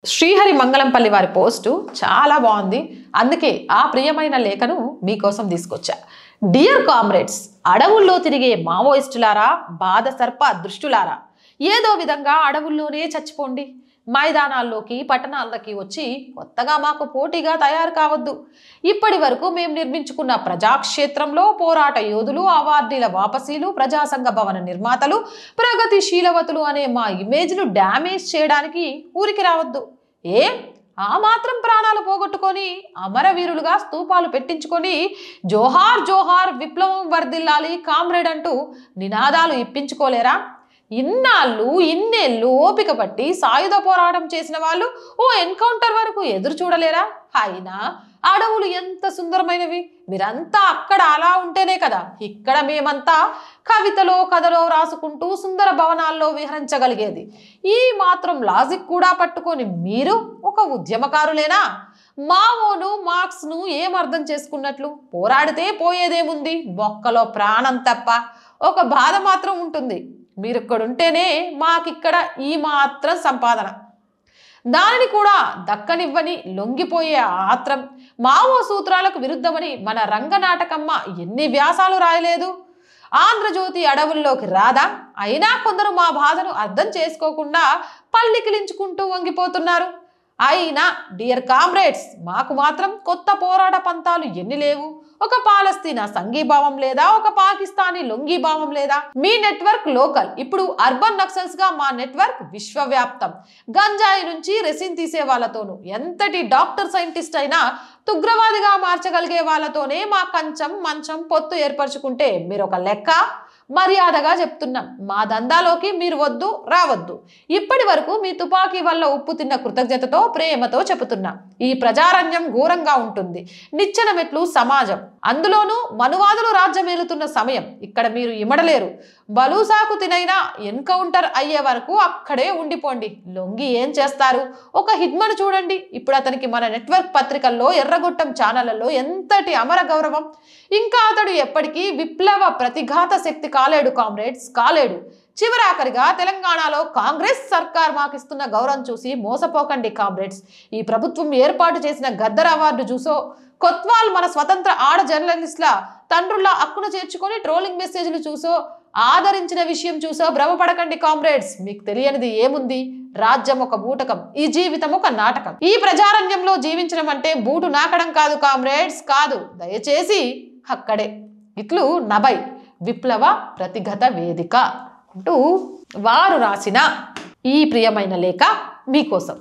శ్రీహరి మంగళంపల్లి వారి పోస్టు చాలా బాగుంది. అందుకే ఆ ప్రియమైన లేఖను మీకోసం తీసుకొచ్చా. డియర్ కామ్రేడ్స్, అడవుల్లో తిరిగే మావోయిస్టులారా, బాధ సర్ప దృష్టులారా, ఏదో విధంగా అడవుల్లోనే చచ్చిపోండి. మైదానాల్లోకి పట్టణాల్లోకి వచ్చి కొత్తగా మాకు పోటీగా తయారు కావద్దు. ఇప్పటి వరకు మేము నిర్మించుకున్న ప్రజాక్షేత్రంలో పోరాట యోధులు, అవార్డీల వాపసీలు, ప్రజాసంఘ భవన నిర్మాతలు, ప్రగతిశీలవతులు అనే మా ఇమేజ్ను డ్యామేజ్ చేయడానికి ఊరికి రావద్దు. ఆ మాత్రం ప్రాణాలు పోగొట్టుకొని అమరవీరులుగా స్తూపాలు పెట్టించుకొని జోహార్ జోహార్ విప్లవం వర్ధిల్లాలి కామ్రేడ్ అంటూ నినాదాలు ఇప్పించుకోలేరా? ఇన్నేళ్ళు ఓపిక పట్టి సాయుధ పోరాటం చేసిన వాళ్ళు ఓ ఎన్కౌంటర్ వరకు ఎదురు చూడలేరా? అయినా అడవులు ఎంత సుందరమైనవి. మీరంతా అక్కడ అలా ఉంటేనే కదా ఇక్కడ మేమంతా కవితలో కథలో రాసుకుంటూ సుందర భవనాల్లో విహరించగలిగేది. ఈ మాత్రం లాజిక్ కూడా పట్టుకొని మీరు ఒక ఉద్యమకారులేనా? మావోను మార్క్స్ను ఏం అర్థం చేసుకున్నట్లు? పోరాడితే పోయేదేముంది, బొక్కలో ప్రాణం తప్ప. ఒక బాధ మాత్రం ఉంటుంది, మీరు ఇక్కడుంటేనే మాకిక్కడ ఈ మాత్రం సంపాదన, దానిని కూడా దక్కనివ్వని లొంగిపోయే ఆత్రం. మావో సూత్రాలకు విరుద్ధమని మన రంగనాటకమ్మ ఎన్ని వ్యాసాలు రాయలేదు? ఆంధ్రజ్యోతి అడవుల్లోకి రాదా? అయినా కొందరు మా బాధను అర్థం చేసుకోకుండా పల్లికిలించుకుంటూ వంగిపోతున్నారు. అయినా డియర్ కామ్రేడ్స్, మాకు మాత్రం కొత్త పోరాట పంతాలు ఎన్ని లేవు. ఒక పాలస్తీనా సంఘీభావం లేదా, ఒక పాకిస్తానీ లొంగీభావం లేదా? మీ నెట్వర్క్ లోకల్, ఇప్పుడు అర్బన్ నక్సల్స్ గా మా నెట్వర్క్ విశ్వవ్యాప్తం. గంజాయి నుంచి రెసిన్ తీసే వాళ్ళతోనూ, ఎంతటి డాక్టర్ సైంటిస్ట్ అయినా ఉగ్రవాదిగా మార్చగలిగే వాళ్ళతోనే మా కంచం మంచం పొత్తు ఏర్పరచుకుంటే మీరు ఒక లెక్క. మర్యాదగా చెప్తున్నాం, మా దందాలోకి మీరు వద్దు, రావద్దు. ఇప్పటి వరకు మీ తుపాకీ వల్ల ఉప్పు తిన్న కృతజ్ఞతతో ప్రేమతో చెబుతున్నా, ఈ ప్రజారణ్యం ఘోరంగా ఉంటుంది. నిచ్చెన మెట్లు సమాజం, అందులోనూ మనువాదులు రాజ్యమేలుతున్న సమయం. ఇక్కడ మీరు ఇమడలేరు. బలూసాకు తినైనా ఎన్కౌంటర్ అయ్యే వరకు అక్కడే ఉండిపోండి. లొంగి ఏం చేస్తారు? ఒక హిడ్మను చూడండి. ఇప్పుడు అతనికి మన నెట్వర్క్ పత్రికల్లో, ఎర్రగొట్టం ఛానళ్లలో ఎంతటి అమర గౌరవం. ఇంకా అతడు ఎప్పటికీ విప్లవ ప్రతిఘాత శక్తి కాలేడు కామ్రేడ్స్, కాలేడు. చివరాఖరిగా తెలంగాణలో కాంగ్రెస్ సర్కార్ మాకిస్తున్న గౌరవం చూసి మోసపోకండి కామ్రేడ్స్. ఈ ప్రభుత్వం ఏర్పాటు చేసిన గద్దర్ అవార్డు చూసో, కొత్వాల్ మన స్వతంత్ర ఆడ జర్నలిస్టుల తండ్రుల హక్కును చేర్చుకొని ట్రోలింగ్ మెసేజ్లు చూసో, ఆదరించిన విషయం చూసో భ్రమపడకండి కామ్రేడ్స్. మీకు తెలియనిది ఏముంది? రాజ్యం ఒక బూటకం, ఈ జీవితం ఒక నాటకం. ఈ ప్రజారణ్యంలో జీవించడం అంటే బూటు నాకడం కాదు కామ్రేడ్స్, కాదు. దయచేసి అక్కడే. ఇట్లు నభై విప్లవ ప్రతిఘత వేదిక అంటూ వారు రాసిన ఈ ప్రియమైన లేఖ మీకోసం.